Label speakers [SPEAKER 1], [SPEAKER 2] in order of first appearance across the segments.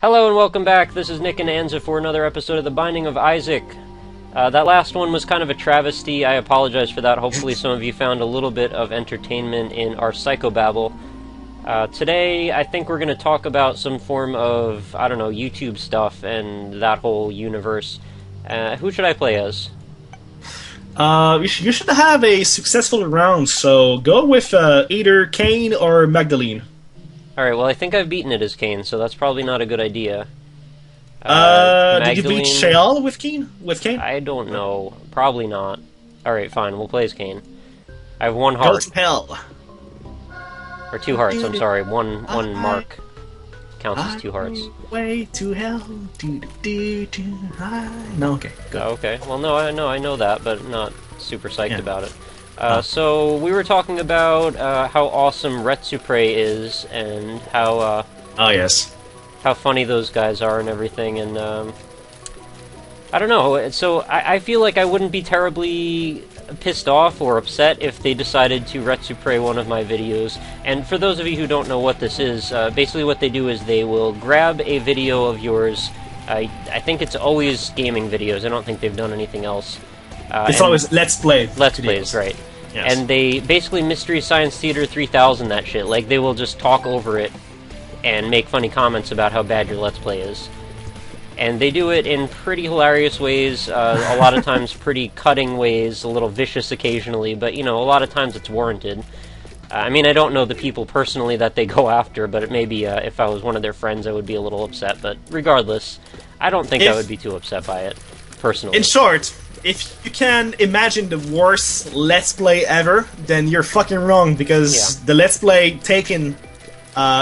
[SPEAKER 1] Hello and welcome back. This is Nick and Anza for another episode of The Binding of Isaac. That last one was kind of a travesty. I apologize for that. Hopefully some of you found a little bit of entertainment in our psychobabble. Today, I think we're going to talk about some form of, I don't know, YouTube stuff and that whole universe. Who should I play as?
[SPEAKER 2] You should have a successful round, so go with either Kane or Magdalene.
[SPEAKER 1] Alright, well I think I've beaten it as Kane, so that's probably not a good idea.
[SPEAKER 2] Did you beat Shayal with Kane?
[SPEAKER 1] I don't know. Probably not. Alright, fine, we'll play as Kane. I have one heart.
[SPEAKER 2] Go to hell.
[SPEAKER 1] Or two hearts, I'm sorry. One mark counts as two hearts.
[SPEAKER 2] Way to hell. No, okay. Good.
[SPEAKER 1] Oh, okay. Well, no, I know that, but not super psyched about it. So we were talking about how awesome Retsupurae is, and how
[SPEAKER 2] oh yes,
[SPEAKER 1] how funny those guys are and everything, and I don't know. So I feel like I wouldn't be terribly pissed off or upset if they decided to Retsupurae one of my videos. And for those of you who don't know what this is, basically what they do is they will grab a video of yours. I think it's always gaming videos. I don't think they've done anything else.
[SPEAKER 2] It's always Let's Play.
[SPEAKER 1] Let's Plays, right.
[SPEAKER 2] Yes.
[SPEAKER 1] And they basically Mystery Science Theater 3000 that shit. Like, they will just talk over it and make funny comments about how bad your Let's Play is. And they do it in pretty hilarious ways, a lot of times pretty cutting ways, a little vicious occasionally, but, you know, a lot of times it's warranted. I mean, I don't know the people personally that they go after, but it may be, if I was one of their friends, I would be a little upset. But regardless, I don't think I would be too upset by it, personally.
[SPEAKER 2] In short, if you can imagine the worst Let's Play ever, then you're fucking wrong, because the Let's Play taken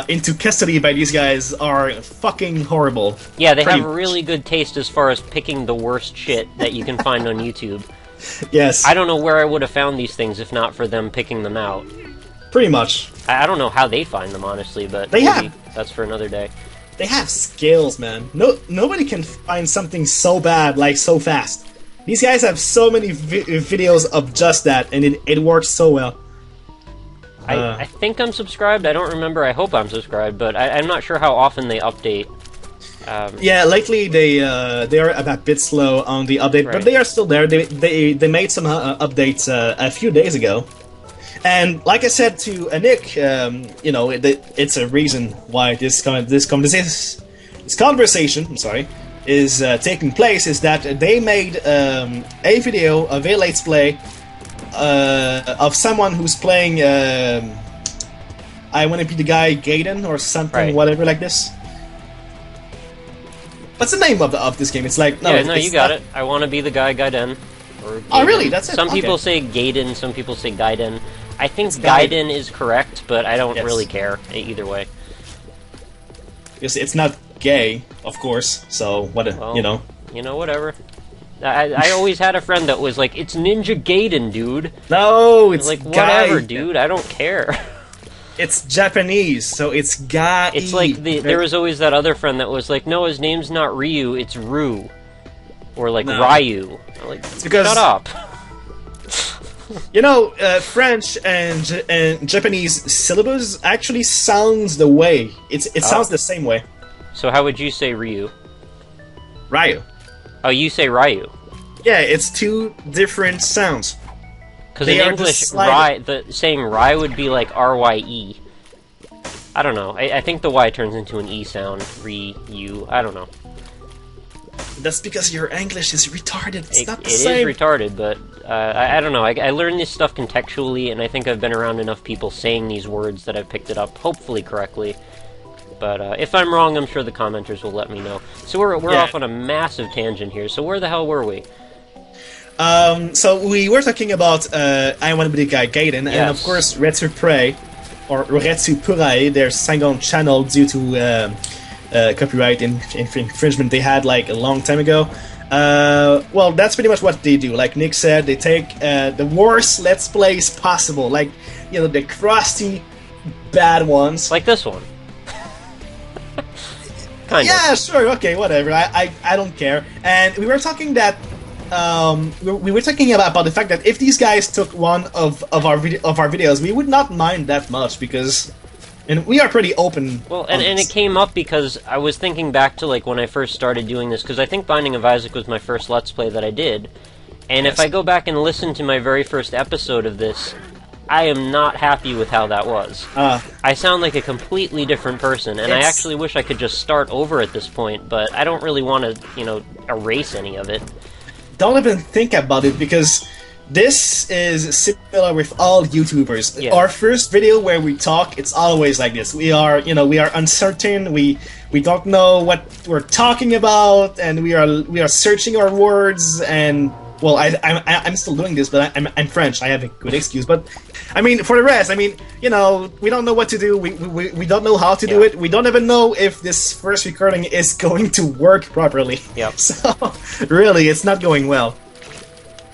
[SPEAKER 2] into custody by these guys are fucking horrible.
[SPEAKER 1] Yeah, they have really good taste as far as picking the worst shit that you can find on YouTube.
[SPEAKER 2] Yes.
[SPEAKER 1] I don't know where I would have found these things if not for them picking them out.
[SPEAKER 2] Pretty much.
[SPEAKER 1] I don't know how they find them, honestly, but that's for another day.
[SPEAKER 2] They have skills, man. Nobody can find something so bad, like, so fast. These guys have so many videos of just that, and it works so well.
[SPEAKER 1] I think I'm subscribed. I don't remember. I hope I'm subscribed, but I'm not sure how often they update.
[SPEAKER 2] Yeah, lately they are a bit slow on the update, but they are still there. They made some updates a few days ago, and like I said to Nick, you know, it's a reason why this conversation, I'm sorry, is taking place. Is that they made a video of a Let's Play of someone who's playing I want to be the guy Gaiden or something, whatever like this. What's the name of this game? It's like
[SPEAKER 1] you got it. I want to be the guy Gaiden. Or Gaiden.
[SPEAKER 2] Oh really? That's it.
[SPEAKER 1] Some people say Gaiden, some people say Gaiden. I think Gaiden is correct, but I don't really care either way.
[SPEAKER 2] Because it's not gay, of course. So what? You know.
[SPEAKER 1] You know, whatever. I always had a friend that was like, "It's Ninja Gaiden, dude."
[SPEAKER 2] No, it's
[SPEAKER 1] like whatever, dude. I don't care.
[SPEAKER 2] It's Japanese, so it's Gai.
[SPEAKER 1] It's like there was always that other friend that was like, "No, his name's not Ryu, it's Ru," or like Ryu. I'm like, shut up.
[SPEAKER 2] You know, French and Japanese syllables actually sounds the way. It sounds the same way.
[SPEAKER 1] So how would you say Ryu?
[SPEAKER 2] Ryu.
[SPEAKER 1] Oh, you say Ryu.
[SPEAKER 2] Yeah, it's two different sounds.
[SPEAKER 1] Because in English, saying Ry would be like R-Y-E. I don't know. I think the Y turns into an E sound. Ryu. I don't know.
[SPEAKER 2] That's because your English is retarded. It's not the
[SPEAKER 1] It
[SPEAKER 2] same.
[SPEAKER 1] is retarded, but I don't know. I learned this stuff contextually, and I think I've been around enough people saying these words that I've picked it up, hopefully correctly. But if I'm wrong, I'm sure the commenters will let me know. So we're off on a massive tangent here. So where the hell were we?
[SPEAKER 2] So we were talking about I Want to Be the Guy Gaiden, and of course Retsupurae, or Retsupurae, their second channel due to copyright infringement they had like a long time ago. Well, that's pretty much what they do. Like Nick said, they take the worst Let's Plays possible, like, you know, the crusty, bad ones.
[SPEAKER 1] Like this one.
[SPEAKER 2] Yeah, sure, okay, whatever. I don't care. And we were talking that we were talking about the fact that if these guys took one of our videos, we would not mind that much, because And we are pretty open.
[SPEAKER 1] Well, and it came up because I was thinking back to like when I first started doing this, because I think Binding of Isaac was my first Let's Play that I did. And if I go back and listen to my very first episode of this, I am not happy with how that was. I sound like a completely different person, and I actually wish I could just start over at this point, but I don't really want to, erase any of it.
[SPEAKER 2] Don't even think about it, because this is similar with all YouTubers.
[SPEAKER 1] Yeah.
[SPEAKER 2] Our first video where we talk, it's always like this. We are uncertain. We don't know what we're talking about, and we are searching our words. And well, I'm still doing this, but I'm French. I have a good excuse. But I mean, for the rest, we don't know what to do. We don't know how to do it. We don't even know if this first recording is going to work properly.
[SPEAKER 1] Yep.
[SPEAKER 2] So really, it's not going well.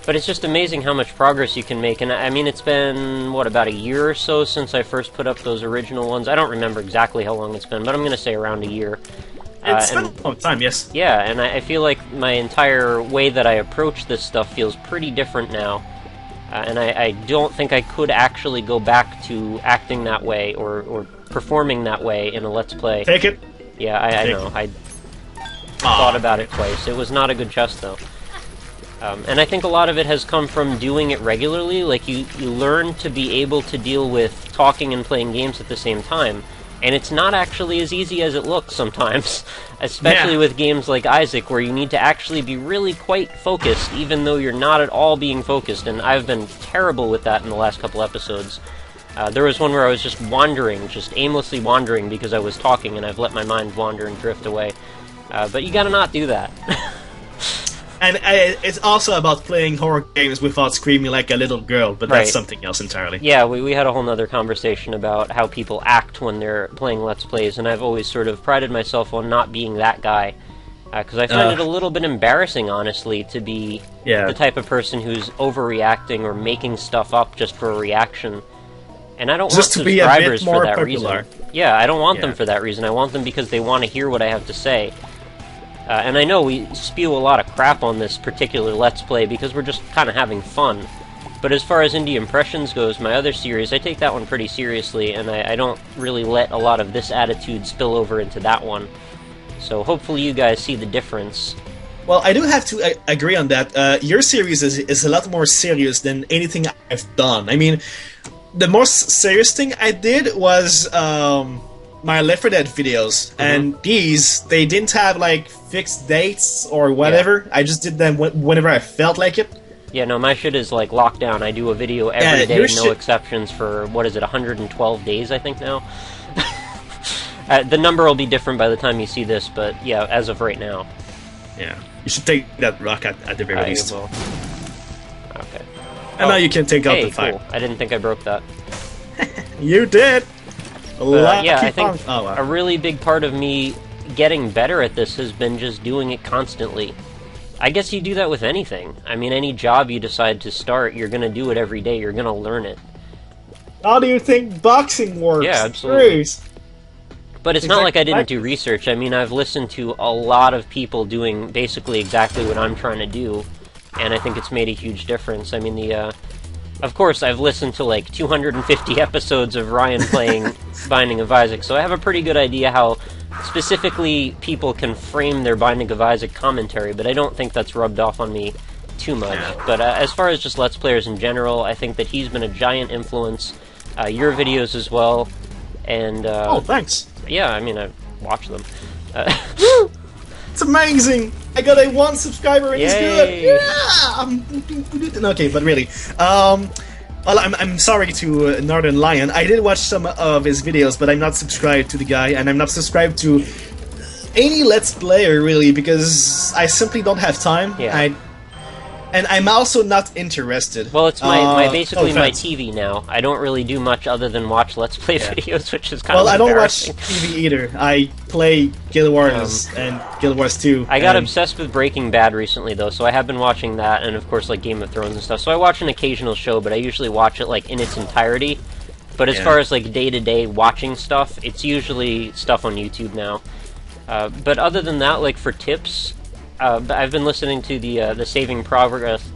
[SPEAKER 1] But it's just amazing how much progress you can make, and I mean, it's been, about a year or so since I first put up those original ones. I don't remember exactly how long it's been, but I'm going to say around a year.
[SPEAKER 2] It's been a long time, yes.
[SPEAKER 1] Yeah, and I feel like my entire way that I approach this stuff feels pretty different now. And I don't think I could actually go back to acting that way or performing that way in a Let's Play.
[SPEAKER 2] Take it.
[SPEAKER 1] Yeah, I know. I thought about it twice. It was not a good chest, though. And I think a lot of it has come from doing it regularly. Like, you learn to be able to deal with talking and playing games at the same time. And it's not actually as easy as it looks sometimes. Especially with games like Isaac, where you need to actually be really quite focused, even though you're not at all being focused. And I've been terrible with that in the last couple episodes. There was one where I was just wandering, just aimlessly wandering because I was talking, and I've let my mind wander and drift away. But you gotta not do that.
[SPEAKER 2] And it's also about playing horror games without screaming like a little girl, but that's something else entirely.
[SPEAKER 1] Yeah, we had a whole nother conversation about how people act when they're playing Let's Plays, and I've always sort of prided myself on not being that guy. Because I find it a little bit embarrassing, honestly, to be the type of person who's overreacting or making stuff up just for a reaction. And I don't want subscribers for that reason. Yeah, I don't want them for that reason. I want them because they want to hear what I have to say. And I know we spew a lot of crap on this particular Let's Play because we're just kind of having fun. But as far as Indie Impressions goes, my other series, I take that one pretty seriously, and I don't really let a lot of this attitude spill over into that one. So hopefully you guys see the difference.
[SPEAKER 2] Well, I do have to agree on that. Your series is a lot more serious than anything I've done. I mean, the most serious thing I did was my Left 4 Dead videos, and these, they didn't have like fixed dates or whatever. I just did them whenever I felt like it.
[SPEAKER 1] Yeah, no, my shit is like locked down. I do a video every day, no exceptions, for, 112 days, I think now? The number will be different by the time you see this, but yeah, as of right now.
[SPEAKER 2] Yeah, you should take that rock at the very least.
[SPEAKER 1] Will. Okay.
[SPEAKER 2] And now you can take out the fire.
[SPEAKER 1] Cool. I didn't think I broke that.
[SPEAKER 2] You did!
[SPEAKER 1] Yeah, I think a really big part of me getting better at this has been just doing it constantly. I guess you do that with anything. I mean, any job you decide to start, you're going to do it every day. You're going to learn it.
[SPEAKER 2] How do you think boxing works?
[SPEAKER 1] Yeah, absolutely.
[SPEAKER 2] Jeez.
[SPEAKER 1] But it's not like I didn't do research. I mean, I've listened to a lot of people doing basically exactly what I'm trying to do, and I think it's made a huge difference. I mean, of course, I've listened to like 250 episodes of Ryan playing Binding of Isaac, so I have a pretty good idea how specifically people can frame their Binding of Isaac commentary, but I don't think that's rubbed off on me too much. But as far as just Let's Players in general, I think that he's been a giant influence. Your videos as well, and...
[SPEAKER 2] oh, thanks!
[SPEAKER 1] Yeah, I mean, I watch them.
[SPEAKER 2] It's amazing! I got a 1 subscriber and he's good! Yeah! Okay, but really, well, I'm sorry to Northern Lion. I did watch some of his videos, but I'm not subscribed to the guy, and I'm not subscribed to any Let's Player, really, because I simply don't have time.
[SPEAKER 1] Yeah.
[SPEAKER 2] And I'm also not interested.
[SPEAKER 1] Well, it's my basically my TV now. I don't really do much other than watch Let's Play videos, which is kind of embarrassing.
[SPEAKER 2] Well, I don't watch TV either. I play Guild Wars and Guild Wars 2.
[SPEAKER 1] I got obsessed with Breaking Bad recently, though, so I have been watching that, and of course, like Game of Thrones and stuff. So I watch an occasional show, but I usually watch it like in its entirety. But as far as like day-to-day watching stuff, it's usually stuff on YouTube now. But other than that, like for tips... I've been listening to the Saving Progress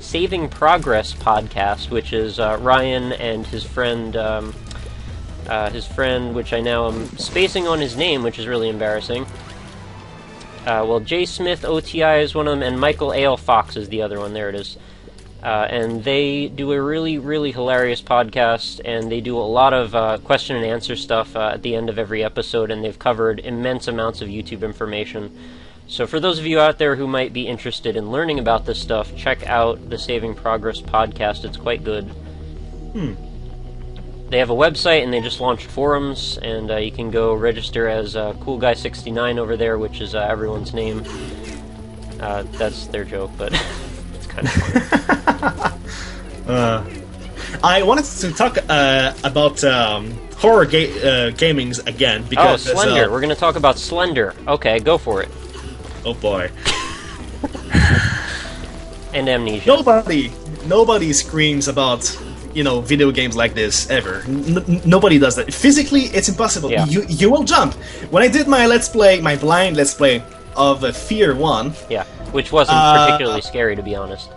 [SPEAKER 1] podcast, which is Ryan and his friend his friend, which I now am spacing on his name, which is really embarrassing. Well, Jay Smith OTI is one of them, and Michael A.L. Fox is the other one. There it is. And they do a really, really hilarious podcast, and they do a lot of question and answer stuff at the end of every episode, and they've covered immense amounts of YouTube information. So for those of you out there who might be interested in learning about this stuff, check out the Saving Progress podcast. It's quite good. They have a website, and they just launched forums, and you can go register as Cool Guy 69 over there, which is everyone's name. That's their joke, but it's kind of funny.
[SPEAKER 2] I wanted to talk about horror gamings again, because...
[SPEAKER 1] Oh, Slender. We're going to talk about Slender. Okay, go for it.
[SPEAKER 2] Oh boy.
[SPEAKER 1] And Amnesia.
[SPEAKER 2] Nobody screams about, video games like this ever. Nobody does that. Physically, it's impossible.
[SPEAKER 1] Yeah.
[SPEAKER 2] You will jump. When I did my blind let's play of Fear 1...
[SPEAKER 1] Yeah, which wasn't particularly scary, to be honest.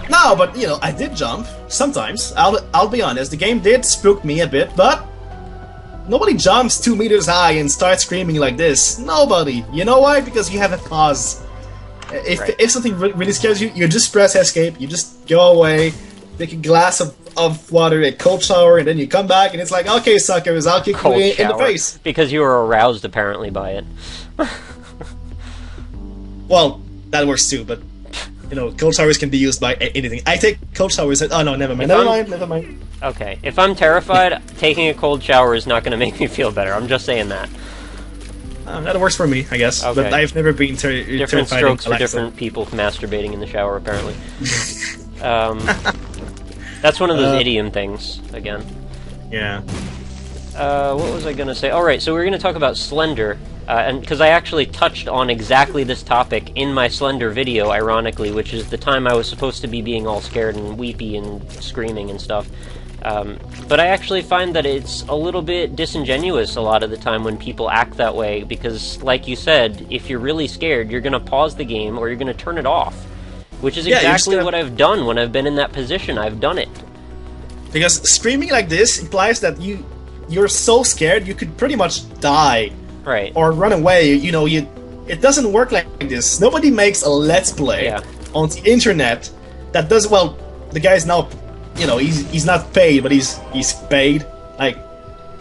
[SPEAKER 2] No, but, I did jump. Sometimes. I'll be honest. The game did spook me a bit, but... Nobody jumps 2 meters high and starts screaming like this. Nobody. You know why? Because you have a pause. If something really scares you, you just press escape, you just go away, take a glass of water, a cold shower, and then you come back, and it's like, okay, suckers, I'll kick you in the face.
[SPEAKER 1] Because you were aroused, apparently, by it.
[SPEAKER 2] Well, that works too, but, cold showers can be used by anything. I take cold showers and... Oh, no, never mind.
[SPEAKER 1] Okay, if I'm terrified, taking a cold shower is not going to make me feel better. I'm just saying that.
[SPEAKER 2] That works for me, I guess.
[SPEAKER 1] Okay.
[SPEAKER 2] But I've never been
[SPEAKER 1] different strokes for different people masturbating in the shower, apparently. That's one of those idiom things, again.
[SPEAKER 2] Yeah.
[SPEAKER 1] What was I going to say? Alright, so we're going to talk about Slender, and because I actually touched on exactly this topic in my Slender video, ironically, which is the time I was supposed to be being all scared and weepy and screaming and stuff. But I actually find that it's a little bit disingenuous a lot of the time when people act that way, because, like you said, if you're really scared, you're going to pause the game or you're going to turn it off. Which is exactly what I've done when I've been in that position. I've done it. Because
[SPEAKER 2] screaming like this implies that you're so scared you could pretty much die.
[SPEAKER 1] Right.
[SPEAKER 2] Or run away. It doesn't work like this. Nobody makes a Let's Play on the internet that does... Well, the guy's now... he's not paid, but he's paid. Like,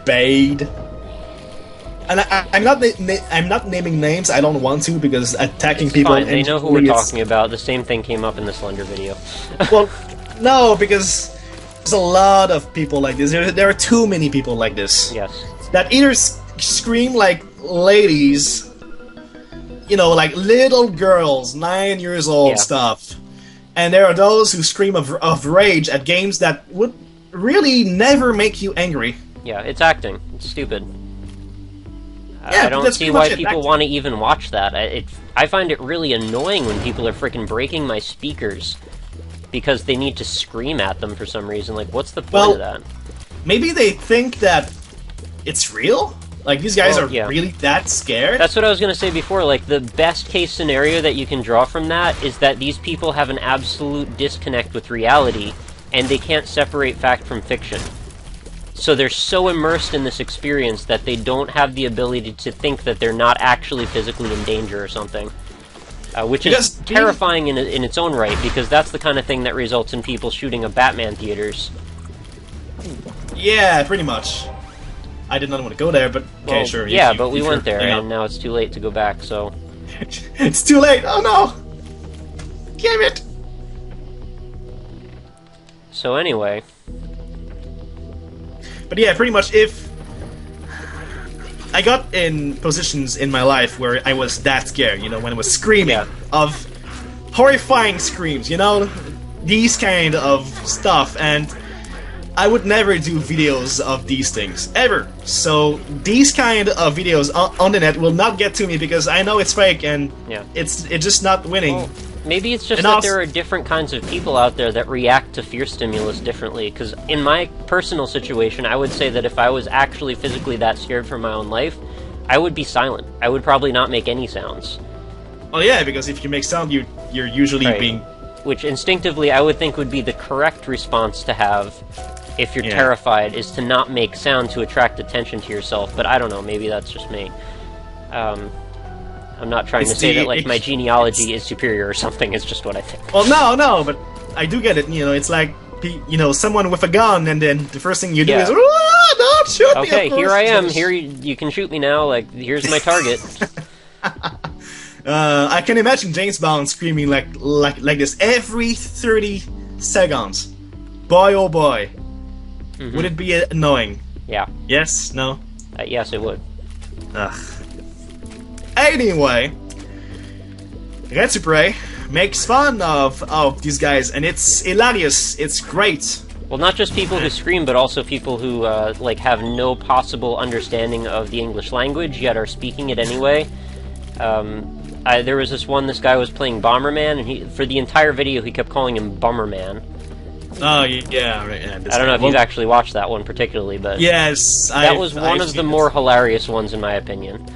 [SPEAKER 2] paid. And I'm not naming names. I don't want to, because attacking people...
[SPEAKER 1] Fine. They know who we're talking about. The same thing came up in the Slender video.
[SPEAKER 2] Well, no, because there's a lot of people like this. There are too many people like this.
[SPEAKER 1] Yes.
[SPEAKER 2] That either scream like ladies, like little girls, 9 years old stuff. And there are those who scream of rage at games that would really never make you angry.
[SPEAKER 1] Yeah, it's acting. It's stupid.
[SPEAKER 2] Yeah,
[SPEAKER 1] I don't see why people want to even watch that. I find it really annoying when people are freaking breaking my speakers because they need to scream at them for some reason. Like, what's the point of that?
[SPEAKER 2] Maybe they think that it's real? Like, these guys are really that scared?
[SPEAKER 1] That's what I was going to say before. Like, the best case scenario that you can draw from that is that these people have an absolute disconnect with reality, and they can't separate fact from fiction. So they're so immersed in this experience that they don't have the ability to think that they're not actually physically in danger or something. Which is terrifying in its own right, because that's the kind of thing that results in people shooting up Batman theaters.
[SPEAKER 2] Yeah, pretty much. I did not want to go there, but okay,
[SPEAKER 1] well,
[SPEAKER 2] sure.
[SPEAKER 1] Yeah, but we went there, and now it's too late to go back, so...
[SPEAKER 2] It's too late! Oh no! Damn it!
[SPEAKER 1] So anyway...
[SPEAKER 2] But yeah, pretty much if... I got in positions in my life where I was that scared, when I was screaming of horrifying screams, these kind of stuff, and I would never do videos of these things, ever. So these kind of videos on the net will not get to me because I know it's fake and it's just not winning.
[SPEAKER 1] Well, maybe it's just that there are different kinds of people out there that react to fear stimulus differently, because in my personal situation, I would say that if I was actually physically that scared for my own life, I would be silent. I would probably not make any sounds.
[SPEAKER 2] Oh yeah, because if you make sound, you're usually being...
[SPEAKER 1] Which instinctively I would think would be the correct response to have if you're terrified, is to not make sound to attract attention to yourself. But I don't know, maybe that's just me. I'm not trying to say that like my genealogy is superior or something. It's just what I think.
[SPEAKER 2] Well, no, but I do get it. You know, it's like someone with a gun, and then the first thing you do is, don't shoot me.
[SPEAKER 1] Okay, here I am. Here you can shoot me now. Like, here's my target.
[SPEAKER 2] I can imagine James Bond screaming like this every 30 seconds. Boy, oh boy. Mm-hmm. Would it be annoying?
[SPEAKER 1] Yeah.
[SPEAKER 2] Yes? No?
[SPEAKER 1] Yes, it would.
[SPEAKER 2] Ugh. Anyway, Retsupurae makes fun of these guys, and it's hilarious. It's great.
[SPEAKER 1] Well, not just people who scream, but also people who like have no possible understanding of the English language, yet are speaking it anyway. There was this guy was playing Bomberman, and for the entire video he kept calling him Bummerman.
[SPEAKER 2] Oh, yeah, right. Yeah,
[SPEAKER 1] I don't know if you've actually watched that one particularly, but
[SPEAKER 2] yes,
[SPEAKER 1] that was one of the more hilarious ones in my opinion.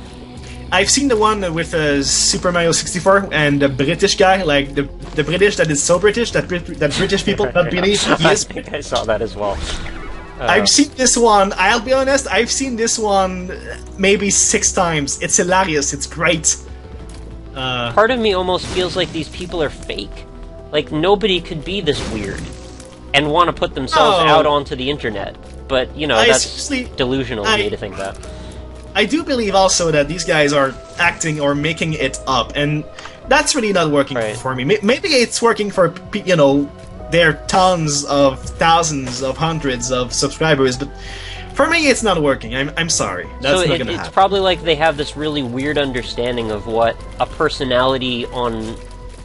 [SPEAKER 2] I've seen the one with Super Mario 64 and the British guy, like the British that is so British that British people don't believe he is.
[SPEAKER 1] I think I saw that as well.
[SPEAKER 2] I've seen this one. I'll be honest. I've seen this one maybe 6 times. It's hilarious. It's great.
[SPEAKER 1] Part of me almost feels like these people are fake. Like nobody could be this weird and want to put themselves out onto the internet. But you know that's delusional of me to think that.
[SPEAKER 2] I do believe also that these guys are acting or making it up, and that's really not working for me. Maybe it's working for, their tons of thousands of hundreds of subscribers, but for me it's not working. I'm sorry. That's not gonna happen.
[SPEAKER 1] It's probably like they have this really weird understanding of what a personality on,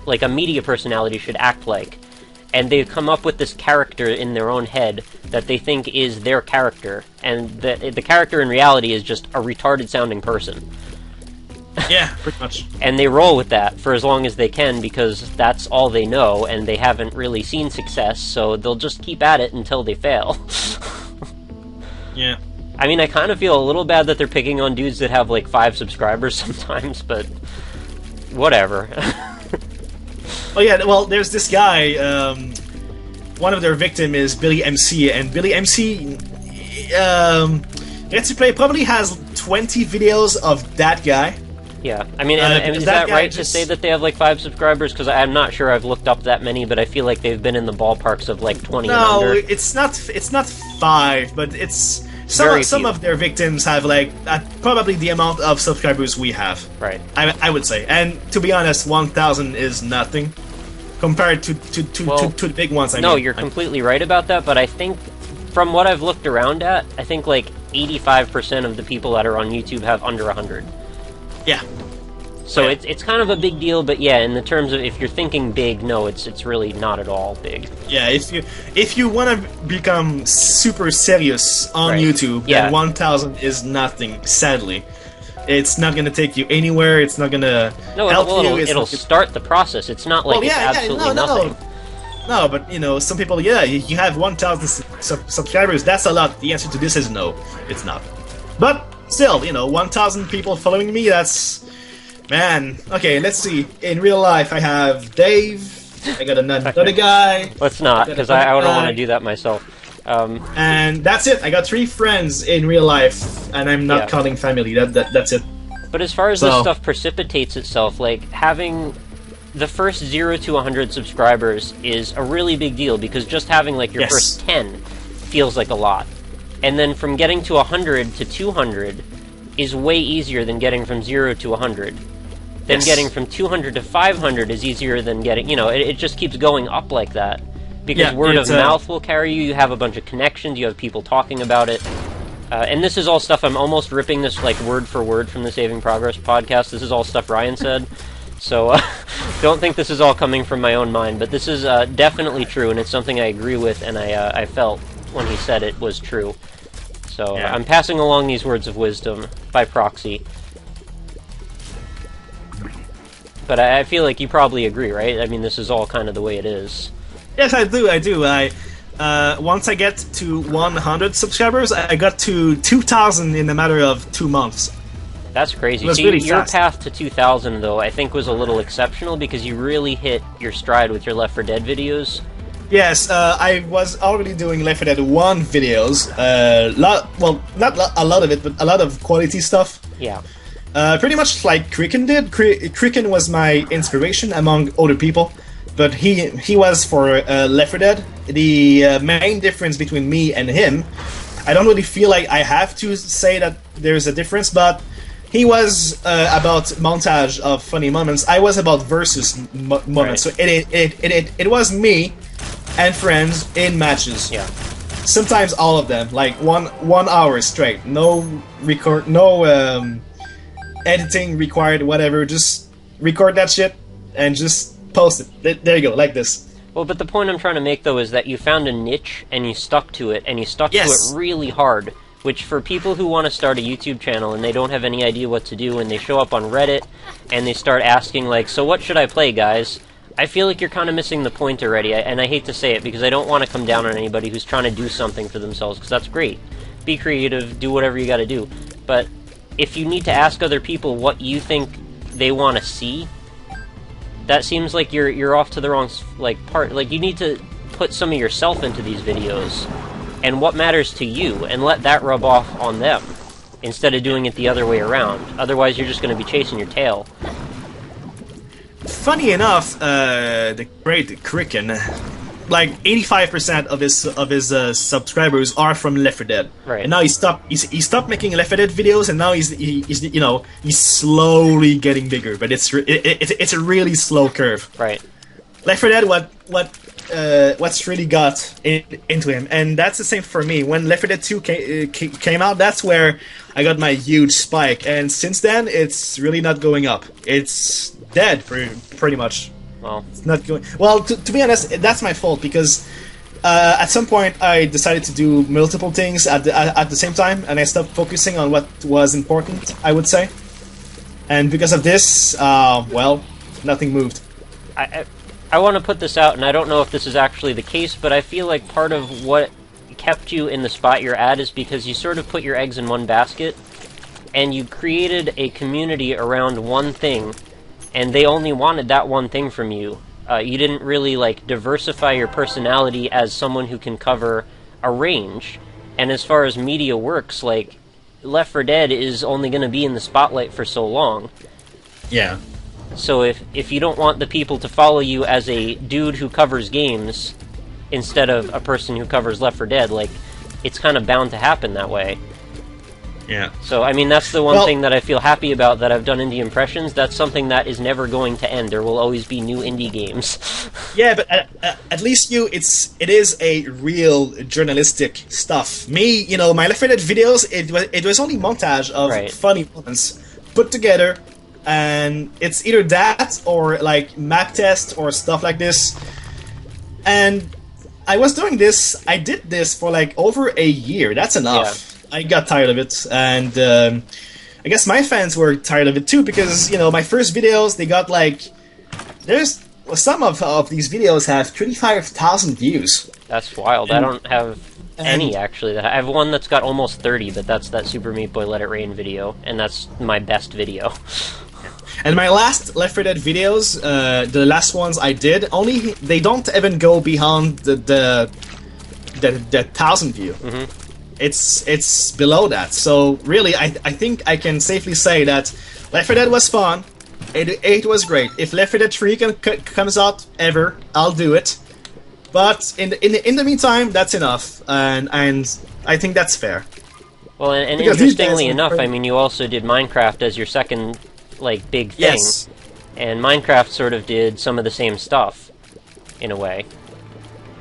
[SPEAKER 1] like a media personality should act like. And they've come up with this character in their own head that they think is their character, and the character in reality is just a retarded-sounding person.
[SPEAKER 2] Yeah, pretty much.
[SPEAKER 1] And they roll with that for as long as they can because that's all they know, and they haven't really seen success, so they'll just keep at it until they fail.
[SPEAKER 2] Yeah.
[SPEAKER 1] I mean, I kind of feel a little bad that they're picking on dudes that have, like, 5 subscribers sometimes, but whatever.
[SPEAKER 2] Oh yeah, well, there's this guy, one of their victims is Billy MC, and Billy MC, Retsupurae probably has 20 videos of that guy.
[SPEAKER 1] Yeah, I mean, and is that right to say that they have like 5 subscribers? Because I'm not sure I've looked up that many, but I feel like they've been in the ballparks of like 20 and under.
[SPEAKER 2] No, it's not 5, but it's... Some of their victims have like probably the amount of subscribers we have.
[SPEAKER 1] Right.
[SPEAKER 2] I would say, and to be honest, 1,000 is nothing compared to the big ones.
[SPEAKER 1] No, you're completely right about that. But I think from what I've looked around at, I think like 85% of the people that are on YouTube have under 100.
[SPEAKER 2] Yeah.
[SPEAKER 1] So it's kind of a big deal, but yeah, in the terms of if you're thinking big, no, it's really not at all big.
[SPEAKER 2] Yeah, if you want to become super serious on YouTube, then 1,000 is nothing. Sadly, it's not going to take you anywhere. It's not going to help you.
[SPEAKER 1] It'll start the process. It's not like it's absolutely nothing.
[SPEAKER 2] No, but some people, you have 1,000 subscribers. That's a lot. The answer to this is no, it's not. But still, 1,000 people following me. That's... Man, okay, let's see. In real life, I have Dave. I got another guy.
[SPEAKER 1] Let's not, because I don't want to do that myself.
[SPEAKER 2] And that's it. I got 3 friends in real life, and I'm not counting family. That's it.
[SPEAKER 1] But as far as this stuff precipitates itself, like having the first 0 to 100 subscribers is a really big deal because just having like your first 10 feels like a lot, and then from getting to 100 to 200 is way easier than getting from 0 to 100. Then getting from 200 to 500 is easier than getting, it just keeps going up like that. Because word of mouth will carry you, you have a bunch of connections, you have people talking about it. And this is all stuff, I'm almost ripping this like word for word from the Saving Progress podcast. This is all stuff Ryan said. So don't think this is all coming from my own mind, but this is definitely true, and it's something I agree with, and I felt when he said it was true. So I'm passing along these words of wisdom by proxy. But I feel like you probably agree, right? I mean, this is all kind of the way it is.
[SPEAKER 2] Yes, I do. Once I get to 100 subscribers, I got to 2,000 in a matter of 2 months.
[SPEAKER 1] That's crazy. See,
[SPEAKER 2] really
[SPEAKER 1] your
[SPEAKER 2] fast.
[SPEAKER 1] path to 2,000, though, I think was a little exceptional because you really hit your stride with your Left 4 Dead videos.
[SPEAKER 2] Yes, I was already doing Left 4 Dead 1 videos. Not a lot of it, but a lot of quality stuff.
[SPEAKER 1] Yeah.
[SPEAKER 2] Pretty much like Cricken did. Cricken was my inspiration among other people, but he was for Left 4 Dead. The main difference between me and him, I don't really feel like I have to say that there's a difference, but he was about montage of funny moments. I was about versus moments.
[SPEAKER 1] Right.
[SPEAKER 2] So it was me and friends in matches.
[SPEAKER 1] Yeah.
[SPEAKER 2] Sometimes all of them, like 1 hour straight. No editing required, whatever. Just record that shit and just post it. There you go, like this.
[SPEAKER 1] Well, but the point I'm trying to make, though, is that you found a niche, and you stuck to it, and you stuck to
[SPEAKER 2] Yes.
[SPEAKER 1] it really hard, which for people who want to start a YouTube channel and they don't have any idea what to do, and they show up on Reddit, and they start asking, like, so what should I play, guys? I feel like you're kind of missing the point already, and I hate to say it, because I don't want to come down on anybody who's trying to do something for themselves, because that's great. Be creative, do whatever you gotta do. But if you need to ask other people what you think they want to see, that seems like you're off to the wrong part. Like, you need to put some of yourself into these videos and what matters to you, and let that rub off on them instead of doing it the other way around. Otherwise, you're just going to be chasing your tail.
[SPEAKER 2] Funny enough, the great Cricken, like 85% of his subscribers are from Left 4 Dead.
[SPEAKER 1] Right.
[SPEAKER 2] And now he stopped making Left 4 Dead videos, and now he's slowly getting bigger. But it's a really slow curve.
[SPEAKER 1] Right.
[SPEAKER 2] Left 4 Dead, what's really got into him, and that's the same for me. When Left 4 Dead 2 came out, that's where I got my huge spike, and since then it's really not going up. It's dead pretty much.
[SPEAKER 1] Well,
[SPEAKER 2] It's not going. Well, to be honest, that's my fault because at some point I decided to do multiple things at the same time, and I stopped focusing on what was important, I would say. And because of this, well, nothing moved.
[SPEAKER 1] I want to put this out, and I don't know if this is actually the case, but I feel like part of what kept you in the spot you're at is because you sort of put your eggs in one basket, and you created a community around one thing, and they only wanted that one thing from you. You didn't really, like, diversify your personality as someone who can cover a range. And as far as media works, like, Left 4 Dead is only going to be in the spotlight for so long.
[SPEAKER 2] Yeah.
[SPEAKER 1] So if you don't want the people to follow you as a dude who covers games instead of a person who covers Left 4 Dead, like, it's kind of bound to happen that way.
[SPEAKER 2] Yeah.
[SPEAKER 1] So, I mean, that's the one thing that I feel happy about that I've done indie impressions. That's something that is never going to end. There will always be new indie games.
[SPEAKER 2] Yeah, but at least it is a real journalistic stuff. Me, my Left 4 Dead videos, it was only montage of funny moments put together, and it's either that or like map test or stuff like this. And I was doing this. I did this for like over a year. That's enough.
[SPEAKER 1] Yeah.
[SPEAKER 2] I got tired of it, and I guess my fans were tired of it too, because my first videos, they got like some of these videos have 25,000 views.
[SPEAKER 1] That's wild. I don't have any, actually. I have one that's got almost 30, but that's that Super Meat Boy Let It Rain video, and that's my best video.
[SPEAKER 2] And my last Left 4 Dead videos, the last ones I did, they don't even go beyond the 1,000 view.
[SPEAKER 1] Mm-hmm.
[SPEAKER 2] It's below that. So really, I think I can safely say that Left 4 Dead was fun. It was great. If Left 4 Dead 3 comes out ever, I'll do it. But in the meantime, that's enough, and I think that's fair.
[SPEAKER 1] Well, and interestingly enough, I mean, you also did Minecraft as your second like big thing,
[SPEAKER 2] yes.
[SPEAKER 1] And Minecraft sort of did some of the same stuff, in a way.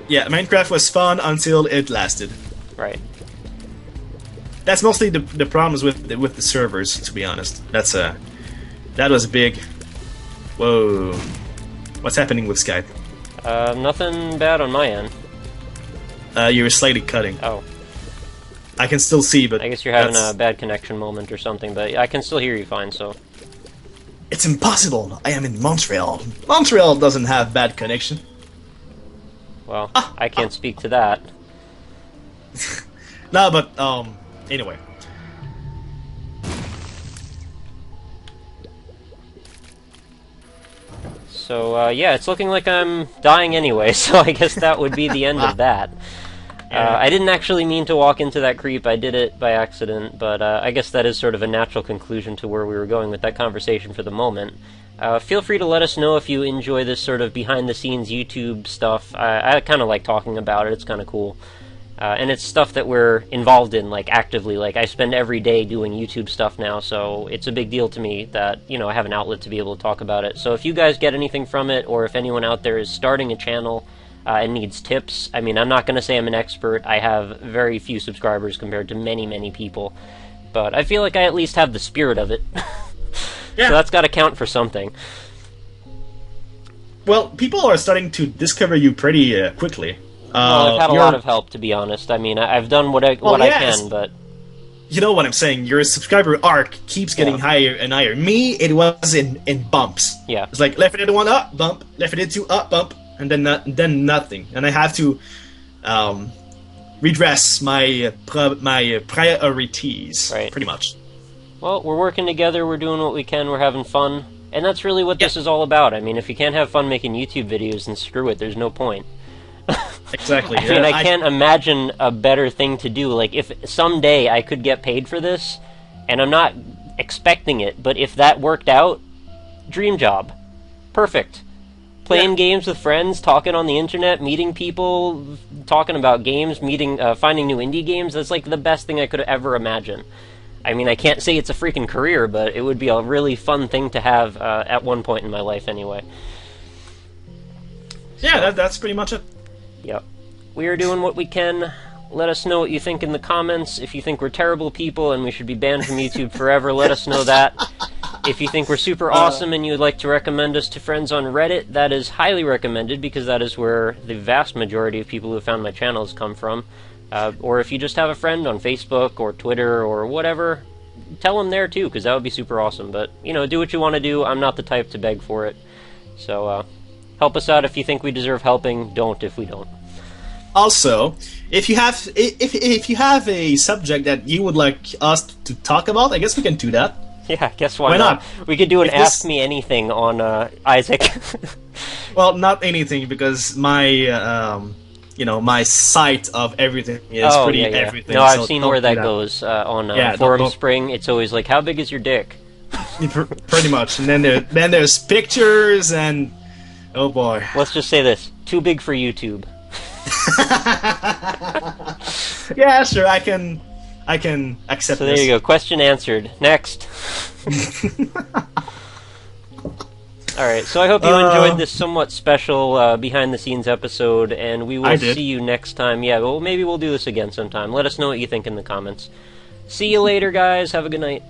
[SPEAKER 2] Yeah, Minecraft was fun until it lasted.
[SPEAKER 1] Right.
[SPEAKER 2] That's mostly the problems with the servers, to be honest. That was big. Whoa. What's happening with Skype?
[SPEAKER 1] Nothing bad on my end.
[SPEAKER 2] You were slightly cutting.
[SPEAKER 1] Oh.
[SPEAKER 2] I can still see, but
[SPEAKER 1] I guess you're having a bad connection moment or something, but I can still hear you fine, so...
[SPEAKER 2] It's impossible! I am in Montreal. Montreal doesn't have bad connection.
[SPEAKER 1] Well, I can't speak to that.
[SPEAKER 2] No, but, anyway.
[SPEAKER 1] So, yeah, it's looking like I'm dying anyway, so I guess that would be the end of that. I didn't actually mean to walk into that creep, I did it by accident, but I guess that is sort of a natural conclusion to where we were going with that conversation for the moment. Feel free to let us know if you enjoy this sort of behind-the-scenes YouTube stuff. I kind of like talking about it, it's kind of cool. And it's stuff that we're involved in, like, actively. Like, I spend every day doing YouTube stuff now, so it's a big deal to me that, you know, I have an outlet to be able to talk about it. So if you guys get anything from it, or if anyone out there is starting a channel and needs tips, I mean, I'm not going to say I'm an expert. I have very few subscribers compared to many, many people. But I feel like I at least have the spirit of it.
[SPEAKER 2] Yeah.
[SPEAKER 1] So that's got to count for something.
[SPEAKER 2] Well, people are starting to discover you pretty quickly.
[SPEAKER 1] Well, I've had a lot of help, to be honest. I mean, I've done what I can, but...
[SPEAKER 2] You know what I'm saying? Your subscriber arc keeps getting higher and higher. Me, it was in bumps.
[SPEAKER 1] Yeah.
[SPEAKER 2] It's like, Left 4 Dead 1 up, bump. Left 4 Dead 2 up, bump. And then nothing. And I have to redress my priorities, pretty much.
[SPEAKER 1] Well, we're working together, we're doing what we can, we're having fun. And that's really what this is all about. I mean, if you can't have fun making YouTube videos, then screw it, there's no point.
[SPEAKER 2] Exactly.
[SPEAKER 1] I mean, I can't imagine a better thing to do. Like, if someday I could get paid for this, and I'm not expecting it, but if that worked out, dream job. Perfect. Playing games with friends, talking on the internet, meeting people, talking about games, finding new indie games, that's like the best thing I could ever imagine. I mean, I can't say it's a freaking career, but it would be a really fun thing to have at one point in my life anyway.
[SPEAKER 2] Yeah, that's pretty much it.
[SPEAKER 1] Yep. We are doing what we can. Let us know what you think in the comments. If you think we're terrible people and we should be banned from YouTube forever, let us know that. If you think we're super awesome and you would like to recommend us to friends on Reddit, that is highly recommended because that is where the vast majority of people who have found my channels come from. Or if you just have a friend on Facebook or Twitter or whatever, tell them there too, because that would be super awesome. But, you know, do what you want to do. I'm not the type to beg for it. So, help us out if you think we deserve helping. Don't if we don't.
[SPEAKER 2] Also, if you have a subject that you would like us to talk about, I guess we can do that.
[SPEAKER 1] Yeah, I guess why not? We could do an Ask Me Anything on Isaac.
[SPEAKER 2] Well, not anything, because my my site of everything is everything.
[SPEAKER 1] No, I've seen where that goes on Forum Spring. It's always like, how big is your dick?
[SPEAKER 2] Pretty much. And then there's pictures and oh boy.
[SPEAKER 1] Let's just say this: too big for YouTube.
[SPEAKER 2] Yeah, sure. I can accept.
[SPEAKER 1] So there you go. Question answered. Next. Alright, so I hope you enjoyed this somewhat special behind-the-scenes episode, and we will see you next time. Yeah, well, maybe we'll do this again sometime. Let us know what you think in the comments. See you later, guys. Have a good night.